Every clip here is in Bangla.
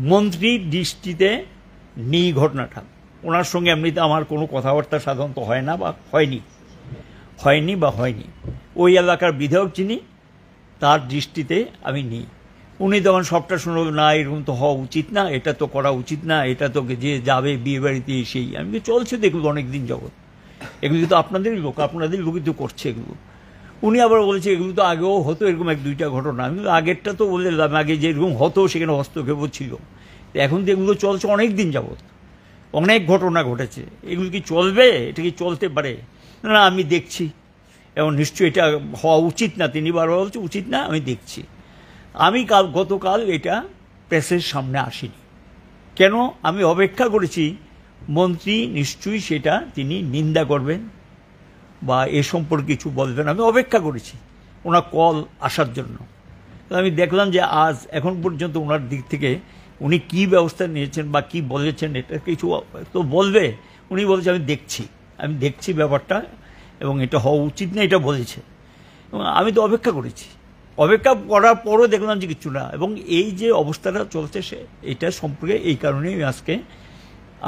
মন্ত্রীর দৃষ্টিতে নিই ঘটনাটা। ওনার সঙ্গে এমনিতে আমার কোনো কথাবার্তা সাধারণত হয় না বা হয়নি। ওই এলাকার বিধায়ক যিনি, তার দৃষ্টিতে আমি নিই। উনি তখন সবটা শুনল, না এরকম তো হওয়া উচিত না, এটা তো করা উচিত না, এটা তো যে যাবে বিয়ে বাড়িতে সেই। আমি চলছে দেখলো অনেক দিন যাবৎ, এগুলো তো আপনাদের লোকই তো করছে এগুলো। উনি আবার বলছে এগুলো তো আগেও হতো, এরকম এক দুইটা ঘটনা। আমি আগেরটা তো বলে দিলাম, আগে যেরকম হতো সেখানে হস্তক্ষেপ ছিল, এখন তো এগুলো চলছে অনেক দিন যাবৎ, অনেক ঘটনা ঘটেছে, এগুলো কি চলবে? এটা কি চলতে পারে? না আমি দেখছি, এবং নিশ্চয়ই এটা হওয়া উচিত না। তিনি বারবার বলছে উচিত না, আমি দেখছি। আমি গতকাল এটা প্রেসের সামনে আসিনি। কেন? আমি অপেক্ষা করেছি মন্ত্রী নিশ্চয়ই সেটা তিনি নিন্দা করবেন বা এ সম্পর্কে কিছু বলবেন। আমি অপেক্ষা করেছি ওনার কল আসার জন্য। আমি দেখলাম যে আজ এখন পর্যন্ত ওনার দিক থেকে উনি কী ব্যবস্থা নিয়েছেন বা কী বলেছেন এটা কিছু তো বলবে। উনি বলছে আমি দেখছি ব্যাপারটা, এবং এটা হওয়া উচিত না এটা বলেছে। এবং আমি তো অপেক্ষা করেছি, অপেক্ষা করার পরও দেখলাম যে কিছু না। এবং এই যে অবস্থাটা চলছে এটা সম্পর্কে এই কারণেই আজকে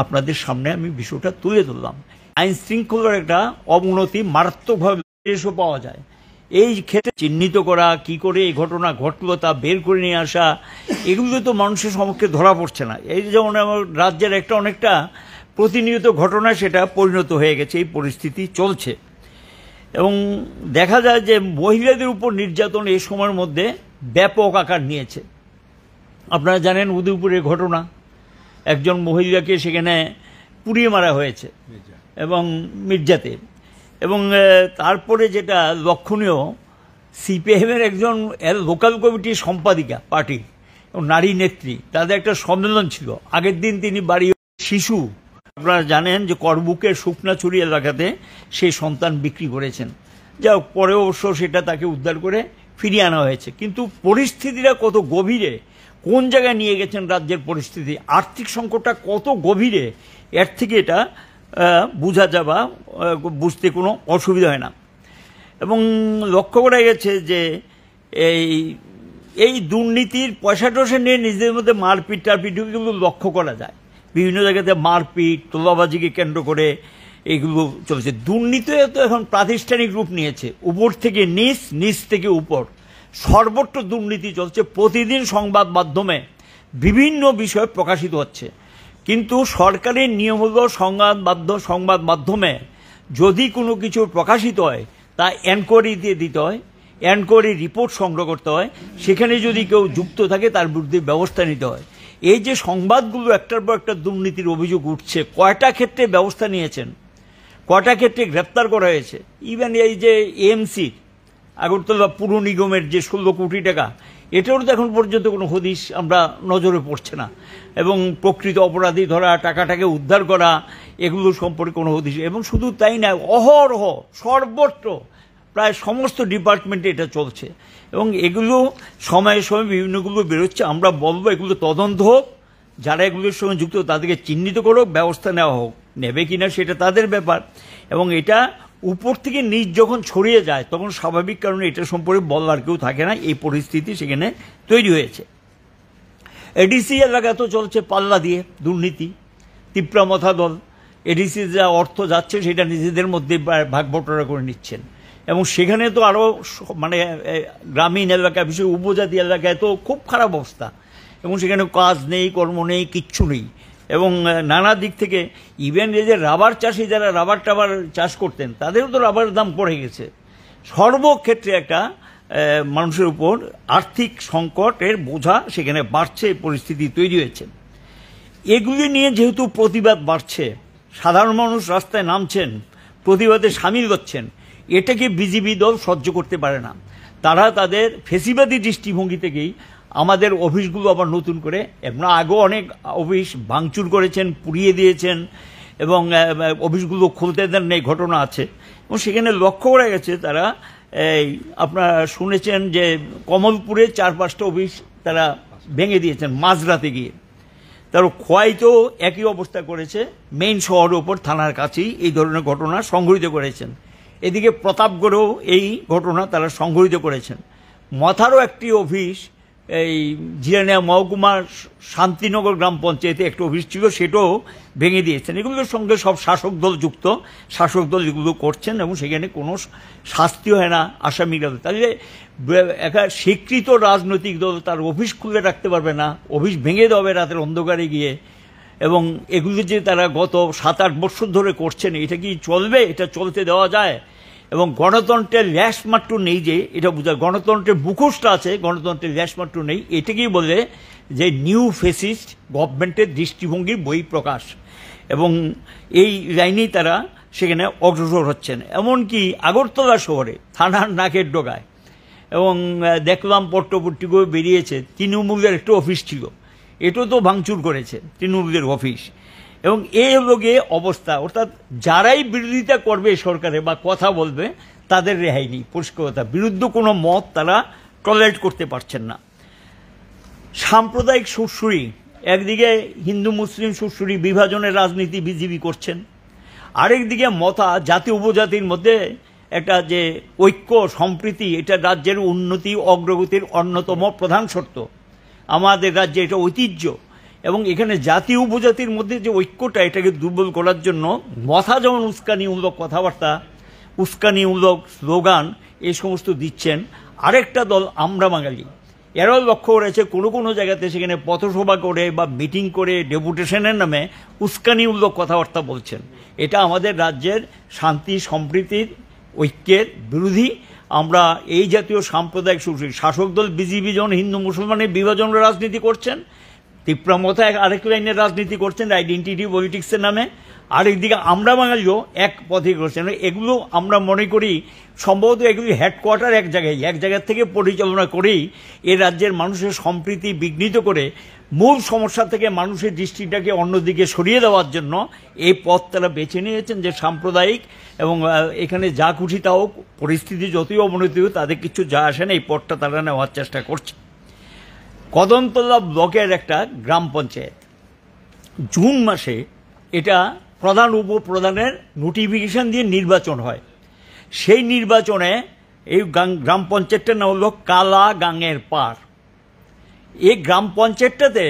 আপনাদের সামনে আমি বিষয়টা তুলে ধরলাম। আইন শৃঙ্খলার একটা অবনতি মারাত্মকভাবে এসব পাওয়া যায়। এই ক্ষেত্রে চিহ্নিত করা, কি করে এই ঘটনা ঘটলো তা বের করে নিয়ে আসা, এগুলো তো মানুষের সম্মুখে ধরা পড়ছে না। এই যেমন আমার রাজ্যের একটা অনেকটা প্রতিনিয়ত ঘটনা সেটা পরিণত হয়ে গেছে, এই পরিস্থিতি চলছে। এবং দেখা যায় যে মহিলাদের উপর নির্যাতন এই সময়ের মধ্যে ব্যাপক আকার নিয়েছে। আপনারা জানেন উদয়পুরের ঘটনা, একজন মহিলাকে সেখানে পুড়িয়ে মারা হয়েছে এবং মির্জাতে। এবং তারপরে যেটা লক্ষণীয়, সিপিএমের একজন লোকাল কমিটির সম্পাদিকা পার্টির নারী নেত্রী, তাদের একটা সম্মেলন ছিল। আগের দিন তিনি বাড়ি শিশু, আপনারা জানেন যে করবুকের শুকনাছড়ি এলাকাতে সেই সন্তান বিক্রি করেছেন। যা পরে অবশ্য সেটা তাকে উদ্ধার করে ফিরিয়ে আনা হয়েছে। কিন্তু পরিস্থিতিটা কত গভীরে, কোন জায়গায় নিয়ে গেছেন রাজ্যের পরিস্থিতি, আর্থিক সংকটটা কত গভীরে, এর থেকে এটা বোঝা যাবা, বুঝতে কোনো অসুবিধা হয় না। এবং লক্ষ্য করা গেছে যে এই দুর্নীতির পয়সা টয়সা নিয়ে নিজেদের মধ্যে মারপিট টারপিটগুলো লক্ষ্য করা যায়। বিভিন্ন জায়গাতে মারপিট, তোলাবাজিকে কেন্দ্র করে এইগুলো চলছে। দুর্নীতি তো এখন প্রাতিষ্ঠানিক রূপ নিয়েছে, উপর থেকে নিচ, নিচ থেকে উপর, সর্বত্র দুর্নীতি চলছে। প্রতিদিন সংবাদ মাধ্যমে বিভিন্ন বিষয় প্রকাশিত হচ্ছে, কিন্তু সরকারের নিয়ম হল সংবাদ মাধ্যমে যদি কোনো কিছু প্রকাশিত হয় তা এনকোয়ারি দিয়ে দিতে হয়, এনকোয়ারি রিপোর্ট সংগ্রহ করতে হয়, সেখানে যদি কেউ যুক্ত থাকে তার বিরুদ্ধে ব্যবস্থা নিতে হয়। এই যে সংবাদগুলো একটার পর একটা দুর্নীতির অভিযোগ উঠছে, কয়টা ক্ষেত্রে ব্যবস্থা নিয়েছেন, কয়টা ক্ষেত্রে গ্রেপ্তার করা হয়েছে। ইভেন এই যে এএমসি আগরতলা পুর নিগমের যে 16 কোটি টাকা, এটারও তো এখন পর্যন্ত কোনো হদিশ আমরা নজরে পড়ছে না। এবং প্রকৃত অপরাধী ধরা, টাকাটাকে উদ্ধার করা, এগুলো সম্পর্কে কোনো হদিশ। এবং শুধু তাই না, অহরহ সর্বত্র প্রায় সমস্ত ডিপার্টমেন্টে এটা চলছে। এবং এগুলো সময়ে সময়ে বিভিন্নগুলো বেরোচ্ছে। আমরা বলবো এগুলো তদন্ত হোক, যারা এগুলোর সঙ্গে যুক্ত তাদেরকে চিহ্নিত করুক, ব্যবস্থা নেওয়া হোক। নেবে কিনা সেটা তাদের ব্যাপার। এবং এটা উপর থেকে নিচ যখন ছড়িয়ে যায় তখন স্বাভাবিক কারণে এটা সম্পর্কে বলার কেউ থাকে না, এই পরিস্থিতি সেখানে তৈরি হয়েছে। এডিসি এলাকা তো চলছে পাল্লা দিয়ে দুর্নীতি, তিপ্রামথা দল। এডিসি যা অর্থ যাচ্ছে সেটা নিজেদের মধ্যে ভাগ বটরা করে নিচ্ছেন। এবং সেখানে তো আরও মানে গ্রামীণ এলাকা, বিশেষ উপজাতি এলাকায় তো খুব খারাপ অবস্থা। এবং সেখানে কাজ নেই, কর্ম নেই, কিচ্ছু নেই। এবং নানা দিক থেকে ইভেন এই যে রাবার চাষি, যারা রাবার টাবার চাষ করতেন, তাদেরও তো রাবারের দাম পড়ে গেছে। সর্বক্ষেত্রে একটা মানুষের উপর আর্থিক সংকটের বোঝা সেখানে বাড়ছে, পরিস্থিতি তৈরি হয়েছে। এগুলি নিয়ে যেহেতু প্রতিবাদ বাড়ছে, সাধারণ মানুষ রাস্তায় নামছেন, প্রতিবাদে সামিল হচ্ছেন, এটাকে বিজেপি দল সহ্য করতে পারে না। তারা তাদের ফেসিবাদী দৃষ্টিভঙ্গি থেকেই আমাদের অফিসগুলো আবার নতুন করে, এমন আগেও অনেক অফিস ভাঙচুর করেছেন, পুড়িয়ে দিয়েছেন, এবং অফিসগুলো খুলতে দেন এই ঘটনা আছে। এবং সেখানে লক্ষ্য করা গেছে তারা আপনারা শুনেছেন যে কমলপুরে 4-5টা অফিস তারা ভেঙে দিয়েছেন মাঝরাতে গিয়ে। তার খোয়াইতেও একই অবস্থা করেছে, মেইন শহরের ওপর থানার কাছেই এই ধরনের ঘটনা সংঘটিত করেছেন। এদিকে প্রতাপগড়েও এই ঘটনা তারা সংঘটিত করেছেন। মথারও একটি অফিস এই জিরানিয়া মহকুমার শান্তিনগর গ্রাম পঞ্চায়েতে একটা অফিস ছিল, সেটাও ভেঙে দিয়েছেন। এগুলোর সঙ্গে সব শাসক দল যুক্ত, শাসক দল এগুলো করছেন এবং সেখানে কোনো শাস্তি হয় না আসামিরা। তাহলে একটা স্বীকৃত রাজনৈতিক দল তার অফিস খুলে রাখতে পারবে না, অফিস ভেঙে দেবে রাতের অন্ধকারে গিয়ে। এবং এগুলো যে তারা গত 7-8 বছর ধরে করছেন, এটা কি চলবে? এটা চলতে দেওয়া যায়? এবং গণতন্ত্রের ল্যাশমাত্র নেই, যে এটা বোঝায় গণতন্ত্রের মুখোশটা আছে, গণতন্ত্রের ল্যাশমাত্র নেই, এটাকেই বলে যে নিউ ফেসিস্ট গভর্নমেন্টের দৃষ্টিভঙ্গির বহিঃপ্রকাশ। এবং এই লাইনেই তারা সেখানে অগ্রসর হচ্ছেন। এমনকি আগরতলা শহরে থানার নাকের ডগায়, এবং দেখলাম পট্টপট্টিকেও বেরিয়েছে, তৃণমূলের একটা অফিস ছিল, এটাও তো ভাঙচুর করেছে তৃণমূলের অফিস। এবং এই হলো গিয়ে অবস্থা। অর্থাৎ যারাই বিরোধিতা করবে সরকারে বা কথা বলবে, তাদের রেহাই নেই। পরিষ্কার কথা, বিরুদ্ধ কোনো মত তারা টলারেট করতে পারছেন না। সাম্প্রদায়িক সুরসুরি, একদিকে হিন্দু মুসলিম সুরসুরি বিভাজনের রাজনীতি বিজেপি করছেন, আরেকদিকে মতা জাতি উপজাতির মধ্যে একটা যে ঐক্য সম্প্রীতি, এটা রাজ্যের উন্নতি অগ্রগতির অন্যতম প্রধান শর্ত। আমাদের রাজ্যে এটা ঐতিহ্য, এবং এখানে জাতি উপজাতির মধ্যে যে ঐক্যটা, এটাকে দুর্বল করার জন্য মথা যেমন উস্কানিমূলক কথাবার্তা, উস্কানিমূলক স্লোগান এই সমস্ত দিচ্ছেন। আরেকটা দল আমরা বাঙালি, এরাও লক্ষ্য করেছে কোনো কোনো জায়গাতে সেখানে পথসভা করে বা মিটিং করে ডেপুটেশনের নামে উস্কানিমূলক কথাবার্তা বলছেন। এটা আমাদের রাজ্যের শান্তি সম্প্রীতির ঐক্যের বিরোধী। আমরা এই জাতীয় সাম্প্রদায়িক শাসক দল বিজেপি যখন হিন্দু মুসলমানের বিভাজনের রাজনীতি করছেন, তীব্রমতা আরেক লাইনের রাজনীতি করছেন আইডেন্টিটি পলিটিক্সের নামে, আরেকদিকে আমরা বাঙালিও এক পথে করছেন। এগুলো আমরা মনে করি সম্ভবত এগুলি হেডকোয়ার্টার এক জায়গা থেকে পরিচালনা করেই এ রাজ্যের মানুষের সম্প্রীতি বিঘ্নিত করে মূল সমস্যা থেকে মানুষের দৃষ্টিটাকে অন্যদিকে সরিয়ে দেওয়ার জন্য এই পথ তারা বেছে নিয়েছেন, যে সাম্প্রদায়িক। এবং এখানে যা খুশি তাও, পরিস্থিতি যতই অবনতি হোক তাদের কিছু যা আসে না, এই পথটা তারা নেওয়ার চেষ্টা করছে। কদমতলা ব্লকের একটা গ্রাম পঞ্চায়েত, জুন মাসে এটা প্রধান উপপ্রধানের নোটিফিকেশন দিয়ে নির্বাচন হয়। সেই নির্বাচনে এই গ্রাম পঞ্চায়েতটার নাম হলো কালা গাঙের পাড়। এই গ্রাম পঞ্চায়েতটাতে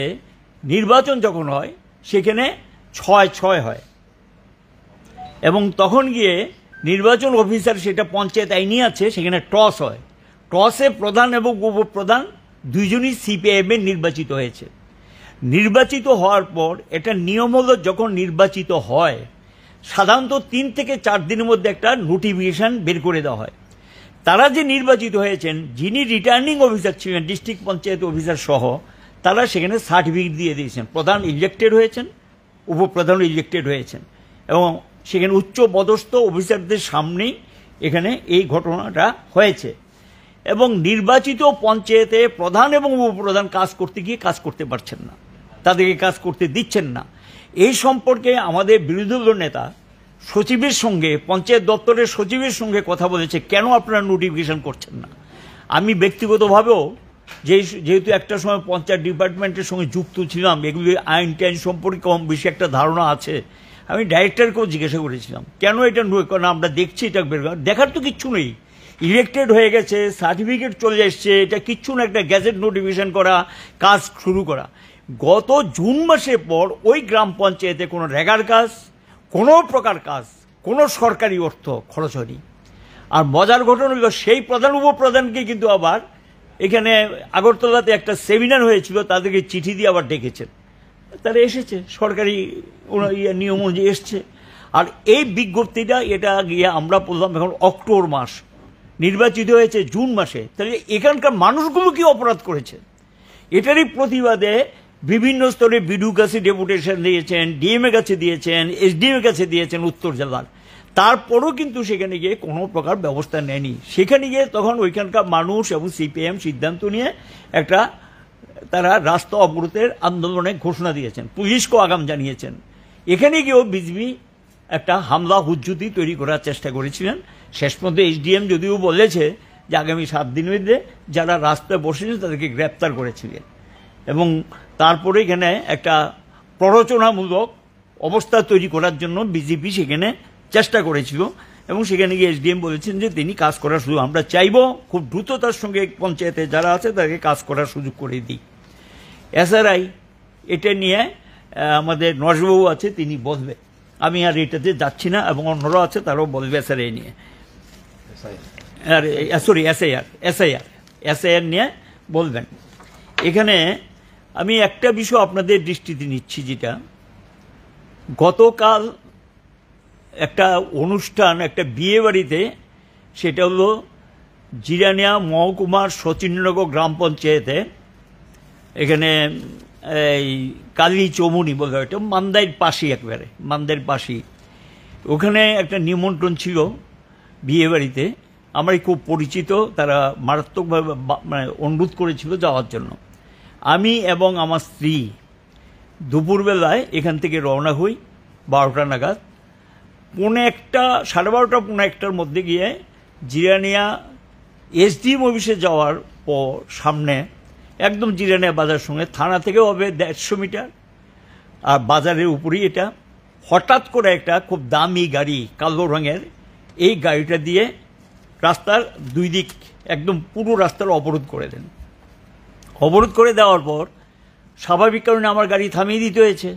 নির্বাচন যখন হয় সেখানে 6-6 হয়, এবং তখন গিয়ে নির্বাচন অফিসার, সেটা পঞ্চায়েত আইনই আছে, সেখানে টস হয়। টসে প্রধান এবং উপপ্রধান দুইজনই সিপিআইএম এর নির্বাচিত হয়েছে। নির্বাচিত হওয়ার পর এটা নিয়ম হলো, যখন নির্বাচিত হয় সাধারণত 3 থেকে 4 দিনের মধ্যে একটা নোটিফিকেশন বের করে দেওয়া হয়। তারা যে নির্বাচিত হয়েছেন, যিনি রিটার্নিং অফিসার ছিলেন ডিস্ট্রিক্ট পঞ্চায়েত অফিসার সহ, তারা সেখানে সার্টিফিকেট দিয়ে দিয়েছেন, প্রধান ইলেক্টেড হয়েছেন, উপপ্রধান ইলেক্টেড হয়েছেন, এবং সেখানে উচ্চ পদস্থ অফিসারদের সামনেই এখানে এই ঘটনাটা হয়েছে। এবং নির্বাচিত পঞ্চায়েতে প্রধান এবং উপপ্রধান কাজ করতে গিয়ে কাজ করতে পারছেন না, তাদেরকে কাজ করতে দিচ্ছেন না। এই সম্পর্কে আমাদের বিরোধী দল নেতা সচিবের সঙ্গে, পঞ্চায়েত দপ্তরের সচিবের সঙ্গে কথা বলেছে, কেন আপনারা নোটিফিকেশন করছেন না। আমি ব্যক্তিগতভাবেও যেহেতু একটা সময় পঞ্চায়েত ডিপার্টমেন্টের সঙ্গে যুক্ত ছিলাম, এগুলি আইন টাইন সম্পর্কে কম বেশি একটা ধারণা আছে, আমি ডাইরেক্টরকেও জিজ্ঞাসা করেছিলাম কেন এটা কারণ আমরা দেখছি এটা দেখার তো কিচ্ছু নেই, ইলেক্টেড হয়ে গেছে, সার্টিফিকেট চলে এসছে, এটা কিচ্ছু না, একটা গ্যাজেট নোটিফিকেশন করা, কাজ শুরু করা। গত জুন মাসের পর ওই গ্রাম পঞ্চায়েতে কোনো রেগার কাজ, কোনো প্রকার কাজ, কোনো সরকারি অর্থ খরচ হয়নি। আর মজার ঘটনা হলো, সেই প্রধান উপপ্রধানকে কিন্তু আবার এখানে আগরতলাতে একটা সেমিনার হয়েছিল, তাদেরকে চিঠি দিয়ে আবার ডেকেছেন, তারা এসেছে, সরকারি নিয়ম অনুযায়ী এসছে। আর এই বিজ্ঞপ্তিটা এটা গিয়ে আমরা বললাম এখন অক্টোবর মাস, নির্বাচিত হয়েছে জুন মাসে, তাহলে এখানকার মানুষগুলো কি অপরাধ করেছে? এটারই প্রতিবাদে বিভিন্ন স্তরে বিডিও কাছে ডেপুটেশন দিয়েছেন, ডিএমএ কাছে দিয়েছেন, এসডিএম কাছে দিয়েছেন উত্তর জেলার, তারপরও কিন্তু সেখানে গিয়ে কোনো প্রকার ব্যবস্থা নেয়নি। সেখানে গিয়ে তখন ওইখানকার মানুষ এবং সিপিএম সিদ্ধান্ত নিয়ে একটা তারা রাস্তা অবরোধের আন্দোলনের ঘোষণা দিয়েছেন, পুলিশকেও আগাম জানিয়েছেন। এখানে গিয়েও বিজেপি একটা হামলা হুজ্জুতি তৈরি করার চেষ্টা করেছিলেন। শেষ পর্যন্ত এসডিএম যদিও বলেছে যে আগামী 7 দিনের মধ্যে যারা রাস্তায় বসেছেন তাদেরকে গ্রেপ্তার করেছিলেন, এবং তারপরে এখানে একটা প্ররোচনামূলক অবস্থা তৈরি করার জন্য বিজেপি সেখানে চেষ্টা করেছিল এবং সেখানে গিয়ে এসডিএম বলেছেন যে তিনি কাজ করার সুযোগ, আমরা চাইবো খুব দ্রুততার সঙ্গে পঞ্চায়েতে যারা আছে তাদেরকে কাজ করার সুযোগ করে দিই। এসআরআই এটা নিয়ে আমাদের নরেশবাবু আছে, তিনি বলবে, আমি আর এটাতে যাচ্ছি না, এবং অন্যরাও আছে তারাও বলবে এসআরআই নিয়ে, আর সরি এসআইআর নিয়ে বলবেন। এখানে আমি একটা বিষয় আপনাদের দৃষ্টিতে নিচ্ছি, যেটা গতকাল একটা অনুষ্ঠান, একটা বিয়ে বাড়িতে, সেটা হলো জিরানিয়া মহকুমার শচীন্দ্রনগর গ্রাম পঞ্চায়েতে, এখানে এই কালী চৌমুনি বলে, এটা মান্দাইয়ের পাশেই, একবারে মান্দাইয়ের পাশেই। ওখানে একটা নিমন্ত্রণ ছিল বিয়ে বাড়িতে, আমারই খুব পরিচিত, তারা মারাত্মকভাবে মানে অনুরোধ করেছিল যাওয়ার জন্য। আমি এবং আমার স্ত্রী দুপুরবেলায় এখান থেকে রওনা হই 12টা নাগাদ। 12:30 মধ্যে গিয়ে জিরানিয়া এসডিএম অফিসে যাওয়ার পর সামনে একদম জিরানিয়া বাজার সঙ্গে থানা থেকে হবে 150 মিটার, আর বাজারের উপরেই এটা, হঠাৎ করে একটা খুব দামি গাড়ি কালো রঙের, এই গাড়িটা দিয়ে রাস্তার দুই দিক একদম পুরো রাস্তার অবরোধ করে দেন। অবরোধ করে দেওয়ার পর স্বাভাবিক কারণে আমার গাড়ি থামিয়ে দিতে হয়েছে।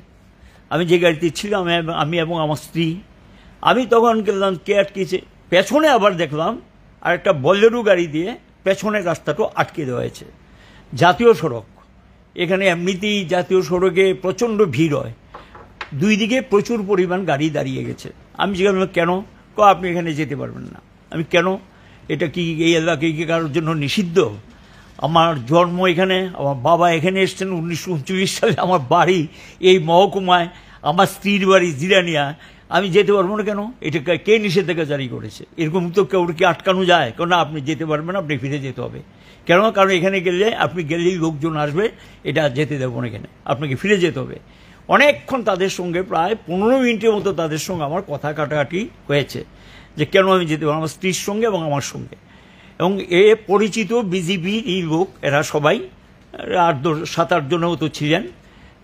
আমি যে গাড়িতে ছিলাম, আমি এবং আমার স্ত্রী, আমি তখন গেলাম কে আটকেছে, পেছনে আবার দেখলাম আর একটা বোলেরো গাড়ি দিয়ে পেছনের রাস্তাটাও আটকে দেওয়া হয়েছে। জাতীয় সড়ক, এখানে এমনিতেই জাতীয় সড়কে প্রচণ্ড ভিড় হয়, দুই দিকে প্রচুর পরিমাণ গাড়ি দাঁড়িয়ে গেছে। আমি জিজ্ঞাসা কেন, আপনি এখানে যেতে পারবেন না। আমি কেন, এটা কি এই এলাকায় কি কারোর জন্য নিষিদ্ধ? আমার জন্ম এখানে, আমার বাবা এখানে এসছেন 1939 সালে, আমার বাড়ি এই মহকুমায়, আমার স্ত্রীর বাড়ি জিরানিয়া, আমি যেতে পারবো না কেন? এটা কে নিষেধাজ্ঞা জারি করেছে? এরকম তো কেউ কি আটকানো যায়? কেন আপনি যেতে পারবেন, আপনি ফিরে যেতে হবে। কেন? কারণ এখানে গেলে, আপনি গেলেই লোকজন আসবে, এটা যেতে দেবো না, এখানে আপনাকে ফিরে যেতে হবে। অনেকক্ষণ তাদের সঙ্গে, প্রায় 15 মিনিটের মতো তাদের সঙ্গে আমার কথা কাটাকাটি হয়েছে, যে কেন আমি যেতে পারবো, আমার স্ত্রীর সঙ্গে এবং আমার সঙ্গে। এবং এ পরিচিত বিজেপি এই লোক, এরা সবাই 7-8 জনের মতো ছিলেন,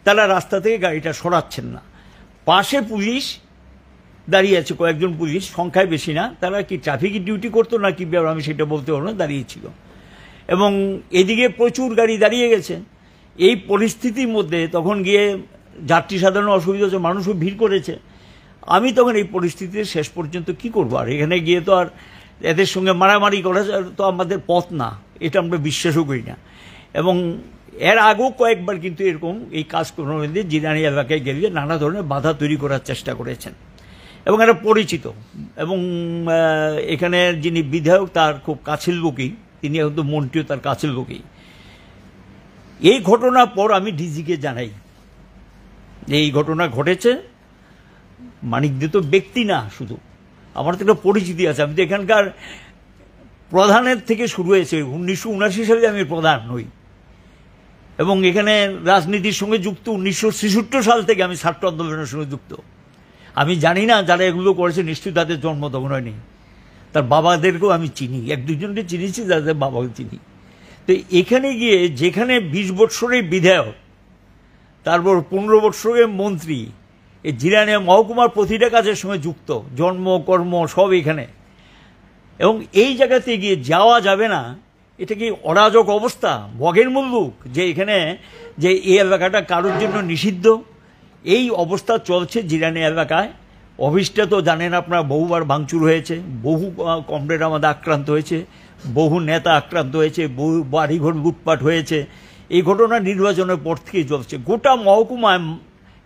তারা রাস্তা থেকে গাড়িটা সরাচ্ছেন না। পাশে পুলিশ দাঁড়িয়ে আছে, কয়েকজন পুলিশ, সংখ্যায় বেশি না, তারা কি ট্রাফিকের ডিউটি করতো না কি ব্যাপার আমি সেটা বলতে পারবো না, দাঁড়িয়েছিল। এবং এদিকে প্রচুর গাড়ি দাঁড়িয়ে গেছে। এই পরিস্থিতির মধ্যে তখন গিয়ে যাত্রী সাধারণ অসুবিধা হচ্ছে, মানুষও ভিড় করেছে। আমি তখন এই পরিস্থিতিতে শেষ পর্যন্ত কি করবো, আর এখানে গিয়ে তো আর এদের সঙ্গে মারামারি করা তো আমাদের পথ না, এটা আমরা বিশ্বাসও করি না। এবং এর আগেও কয়েকবার কিন্তু এরকম এই কাজকর্মের মধ্যে জিরানি এলাকায় গেলে নানা ধরনের বাধা তৈরি করার চেষ্টা করেছেন, এবং এটা পরিচিত। এবং এখানে যিনি বিধায়ক, তার খুব কাছের লোকই, তিনি এখন তো মন্ত্রীও তার কাছের লোকই। এই ঘটনার পর আমি ডিজিকে জানাই এই ঘটনা ঘটেছে। মানিকদে তো ব্যক্তি না শুধু, আমার তো একটা পরিচিতি আছে, আমি তো এখানকার প্রধানের থেকে শুরু হয়েছে। 1979 সালে আমি প্রধান হই, এবং এখানে রাজনীতির সঙ্গে যুক্ত 1966 সাল থেকে আমি ছাত্র আন্দোলনের সঙ্গে যুক্ত। আমি জানি না যারা এগুলো করেছে নিশ্চয়ই তাদের জন্ম তখন হয়নি, তার বাবাদেরকেও আমি চিনি, 1-2 জনকে চিনিছি, যাদের বাবাকে চিনি। তো এখানে গিয়ে যেখানে 20 বৎসরের বিধায়ক, তারপর 15 বৎসরের মন্ত্রী, এই জিরানিয়া মহকুমার প্রতিটা কাজের সঙ্গে যুক্ত, জন্ম কর্ম সব এখানে, এবং এই জায়গাতে গিয়ে যাওয়া যাবে না, এটা কি অরাজক অবস্থা, বগের মুল্লুক, যে এখানে যে এই এলাকাটা কারোর জন্য নিষিদ্ধ, এই অবস্থা চলছে জিরানিয়া এলাকায়। অফিসটা তো জানেন আপনারা, বহুবার ভাঙচুর হয়েছে, বহু কমরেড আমাদের আক্রান্ত হয়েছে, বহু নেতা আক্রান্ত হয়েছে, বহু বাড়িঘর লুটপাট হয়েছে। এই ঘটনা নির্বাচনের পর থেকেই চলছে। গোটা মহকুমায়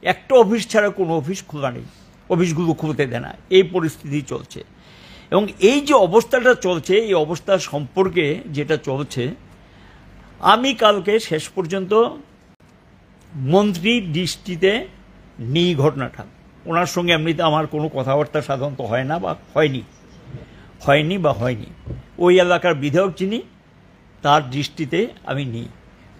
একটা অফিস ছাড়া কোনো অফিস খোলা নেই, অফিসগুলো খুলতে দেয় না, এই পরিস্থিতি চলছে। এবং এই যে অবস্থাটা চলছে, এই অবস্থা সম্পর্কে যেটা চলছে, আমি কালকে শেষ পর্যন্ত মন্ত্রীর দৃষ্টিতে নিই ঘটনাটা। ওনার সঙ্গে এমনিতে আমার কোনো কথাবার্তা সাধারণত হয় না, বা হয়নি। ওই এলাকার বিধায়ক যিনি, তার দৃষ্টিতে আমি নিই।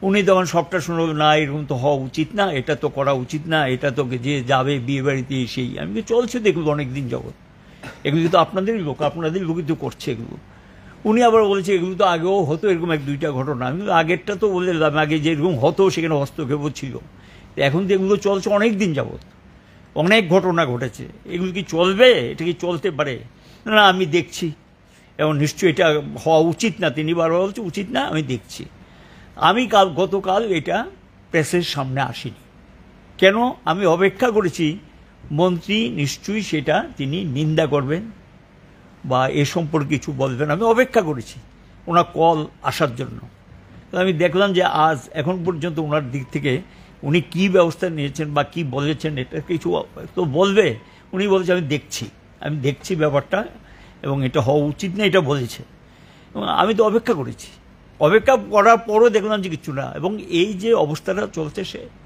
উনি তখন সবটা শুনে, না এরকম তো হওয়া উচিত না, এটা তো করা উচিত না, এটা তো যে যাবে বিয়ে বাড়িতে সেই, আমি তো চলছে দেখুন অনেকদিন যাবত, এগুলো তো আপনাদেরই লোক, আপনাদের লোকই তো করছে এগুলো। উনি আবার বলেছে এগুলো তো আগেও হতো, এরকম 1-2টা ঘটনা। আমি আগেরটা তো বলে দিলাম, আগে যেরকম হতো সেখানে হস্তক্ষেপও ছিল, এখন তো এগুলো চলছে অনেক দিন যাবত, অনেক ঘটনা ঘটেছে। এগুলো কি চলবে? এটা কি চলতে পারে? না আমি দেখছি, এবং নিশ্চয়ই এটা হওয়া উচিত না, তিনি বারবার বলছে উচিত না, আমি দেখছি। আমি গতকাল এটা প্রেসের সামনে আসিনি। কেন? আমি অপেক্ষা করেছি মন্ত্রী নিশ্চয়ই সেটা তিনি নিন্দা করবেন বা এ সম্পর্কে কিছু বলবেন, আমি অপেক্ষা করেছি ওনার কল আসার জন্য। আমি দেখলাম যে আজ এখন পর্যন্ত ওনার দিক থেকে উনি কি ব্যবস্থা নিয়েছেন বা কি বলেছেন এটা কিছু তো বলবে। উনি বলছে আমি দেখছি ব্যাপারটা, এবং এটা হওয়া উচিত না এটা বলেছে। এবং আমি তো অপেক্ষা করেছি, অপেক্ষা করার পরও দেখলাম যে কিছু না। এবং এই যে অবস্থাটা চলছে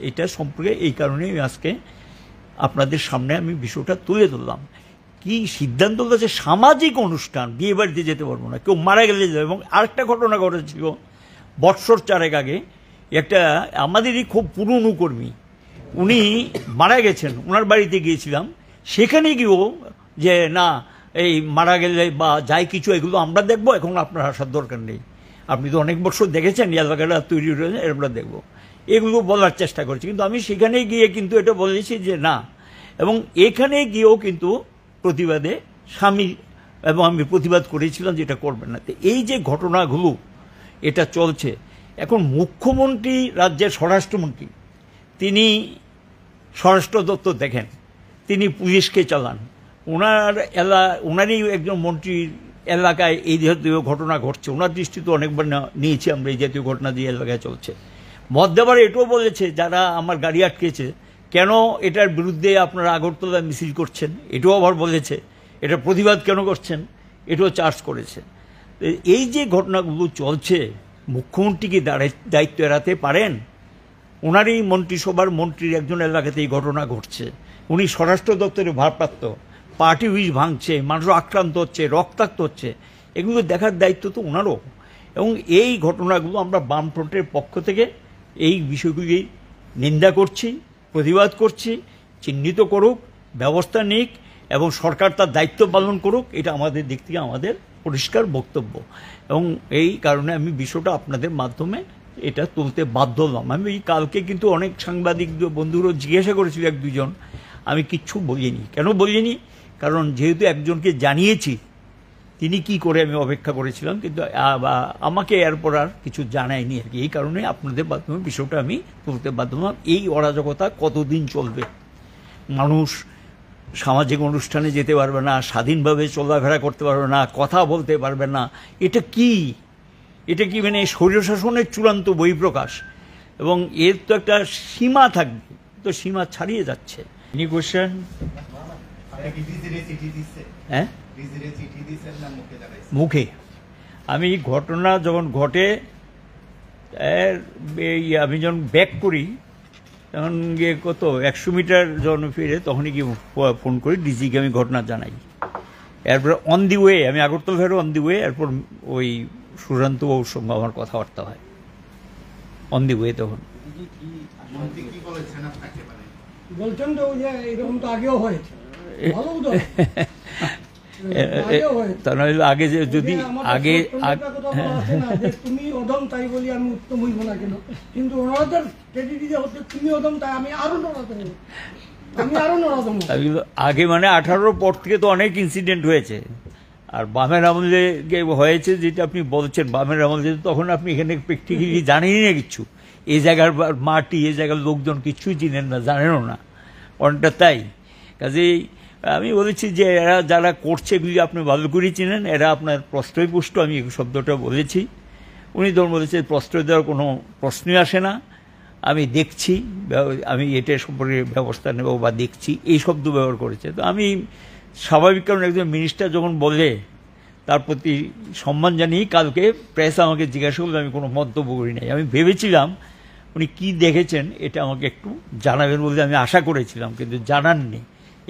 এটা সম্পর্কে এই কারণেই আজকে আপনাদের সামনে আমি বিষয়টা তুলে ধরলাম। কি সিদ্ধান্ত হচ্ছে, সামাজিক অনুষ্ঠান, বিয়ে বাড়িতে যেতে পারবো না, কেউ মারা গেলে যাবে। এবং আরেকটা ঘটনা ঘটেছিল বৎসর 4 আগে, একটা আমাদেরই খুব পুরনো কর্মী, উনি মারা গেছেন, ওনার বাড়িতে গিয়েছিলাম। সেখানে গিয়েও যে না এই মারা গেলে বা যাই কিছু এগুলো আমরা দেখবো, এখন আপনার আসার দরকার নেই, আপনি তো অনেক বছর দেখেছেন এলাকাটা তৈরি হয়েছে, আমরা দেখবো, এগুলো বলার চেষ্টা করছি। কিন্তু আমি সেখানে গিয়ে কিন্তু এটা বলেছি যে না, এবং এখানে গিয়েও কিন্তু প্রতিবাদে সামিল, এবং আমি প্রতিবাদ করেছিলাম যে এটা করবেন না। তো এই যে ঘটনাগুলো এটা চলছে, এখন মুখ্যমন্ত্রী, রাজ্যের স্বরাষ্ট্রমন্ত্রী, তিনি স্বরাষ্ট্র দপ্তর দেখেন, তিনি পুলিশকে চালান, ওনারই একজন মন্ত্রীর এলাকায় এই জাতীয় ঘটনা ঘটছে, ওনার দৃষ্টি তো অনেকবার নিয়েছি আমরা, এই জাতীয় ঘটনা যে এলাকায় চলছে। মধ্যবার এটাও বলেছে যারা আমার গাড়ি আটকেছে, কেন এটার বিরুদ্ধে আপনারা আগরতলায় মিছিল করছেন, এটাও আবার বলেছে, এটা প্রতিবাদ কেন করছেন, এটাও চার্জ করেছে। এই যে ঘটনাগুলো চলছে, মুখ্যমন্ত্রী কি দায়িত্ব এড়াতে পারেন? ওনারই মন্ত্রিসভার মন্ত্রীর একজন এলাকাতে এই ঘটনা ঘটছে, উনি স্বরাষ্ট্র দপ্তরে ভারপ্রাপ্ত, পার্টি অফিস ভাঙছে, মানুষ আক্রান্ত হচ্ছে, রক্তাক্ত হচ্ছে, এগুলো দেখার দায়িত্ব তো ওনারও। এবং এই ঘটনাগুলো আমরা বামফ্রন্টের পক্ষ থেকে এই বিষয়গুলি নিন্দা করছি, প্রতিবাদ করছি, চিহ্নিত করুক, ব্যবস্থা নিক, এবং সরকার তার দায়িত্ব পালন করুক, এটা আমাদের দিক থেকে আমাদের পরিষ্কার বক্তব্য। এবং এই কারণে আমি বিষয়টা আপনাদের মাধ্যমে এটা তুলতে বাধ্য হলাম। আমি কালকে কিন্তু অনেক সাংবাদিক বন্ধুরও জিজ্ঞাসা করেছিল, 1-2 জন, আমি কিচ্ছু বলিনি। কেন বলিনি? কারণ যেহেতু একজনকে জানিয়েছি, তিনি কি করে আমি অপেক্ষা করেছিলাম, কিন্তু আমাকে এরপর আর কিছু জানায়নি আর কি। এই কারণে আপনাদের মাধ্যমে বিষয়টা আমি তুলতে বাধ্য হলাম। এই অরাজকতা কতদিন চলবে? মানুষ সামাজিক অনুষ্ঠানে যেতে পারবে না, স্বাধীনভাবে চলাফেরা করতে পারবে না, কথা বলতে পারবে না, এটা কি মানে স্বৈরশাসনের চূড়ান্ত বহিঃপ্রকাশ। এবং এর তো একটা সীমা থাকবে, তো সীমা ছাড়িয়ে যাচ্ছে। Any question? হ্যাঁ, মুখে। আমি ঘটনা যখন ঘটে, আমি যখন ব্যাক করি, তখন গিয়ে 100 মিটার যখন ফিরে, তখনই গিয়ে ফোন করি ডিজিকে, আমি ঘটনা জানাই। এরপর অন দি ওয়ে, আমি আগরতলা ফেরো অন দি ওয়ে, এরপর ওই সুশান্ত বাবুর সঙ্গে আমার কথাবার্তা হয় অন দি ওয়ে। তখন বলছেন তো যে এরকম তো আগেও হয়েছে, আগে যে যদি আগে তুমি অদম তাই বলি আমি উত্তম হইব না কেন, কিন্তু ওনাদের হচ্ছে তুমি অদম তাই আমি আরো নরদম, আগে মানে 18 পর থেকে তো অনেক ইনসিডেন্ট হয়েছে। আর বামের আমলে হয়েছে যেটা আপনি বলছেন, বামের আমলে তখন আপনি এখানে প্র্যাকটিক্যালি জানেনই না কিচ্ছু, এই জায়গার মাটি, এই জায়গার লোকজন কিছুই চিনেন না, জানেনও না অনেকটা। তাই কাজেই আমি বলেছি যে এরা যারা করছে এগুলি আপনি ভালো করেই চিনেন, এরা আপনার প্রশ্রয় পুষ্ট, আমি এই শব্দটা বলেছি। উনি তখন বলেছে প্রশ্রয় দেওয়ার কোনো প্রশ্নই আসে না, আমি দেখছি, আমি এটা সম্পর্কে ব্যবস্থা নেব বা দেখছি, এই শব্দ ব্যবহার করেছে। তো আমি স্বাভাবিক, কারণ একজন মিনিস্টার যখন বলে তার প্রতি সম্মান জানিয়ে কালকে প্রেস আমাকে জিজ্ঞাসা করলে আমি কোনো মন্তব্য করি নাই। আমি ভেবেছিলাম উনি কি দেখেছেন এটা আমাকে একটু জানাবেন বলে আমি আশা করেছিলাম, কিন্তু জানাননি।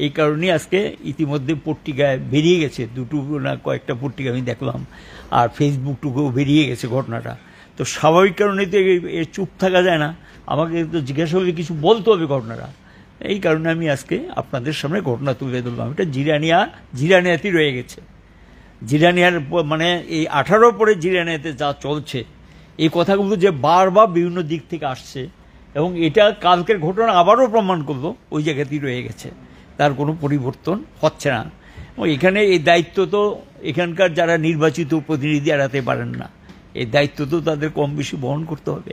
এই কারণেই আজকে ইতিমধ্যে পত্রিকায় বেরিয়ে গেছে, 2 না কয়েকটা পত্রিকা আমি দেখলাম, আর ফেসবুকটুকুও বেরিয়ে গেছে ঘটনাটা। তো স্বাভাবিক কারণে তো এর চুপ থাকা যায় না, আমাকে তো জিজ্ঞাসা করলে কিছু বলতে হবে ঘটনাটা। এই কারণে আমি আজকে আপনাদের সামনে ঘটনা তুলে ধরলাম। এটা জিরানিয়াতেই রয়ে গেছে। জিরানিয়ার মানে এই 18 পরে জিরানিয়াতে যা চলছে, এই কথাগুলো যে বারবার বিভিন্ন দিক থেকে আসছে, এবং এটা কালকের ঘটনা আবারও প্রমাণ করলো ওই জায়গাতেই রয়ে গেছে, তার কোনো পরিবর্তন হচ্ছে না। এখানে এই দায়িত্ব তো এখানকার যারা নির্বাচিত প্রতিনিধি এড়াতে পারেন না, এই দায়িত্ব তো তাদের কম বেশি বহন করতে হবে।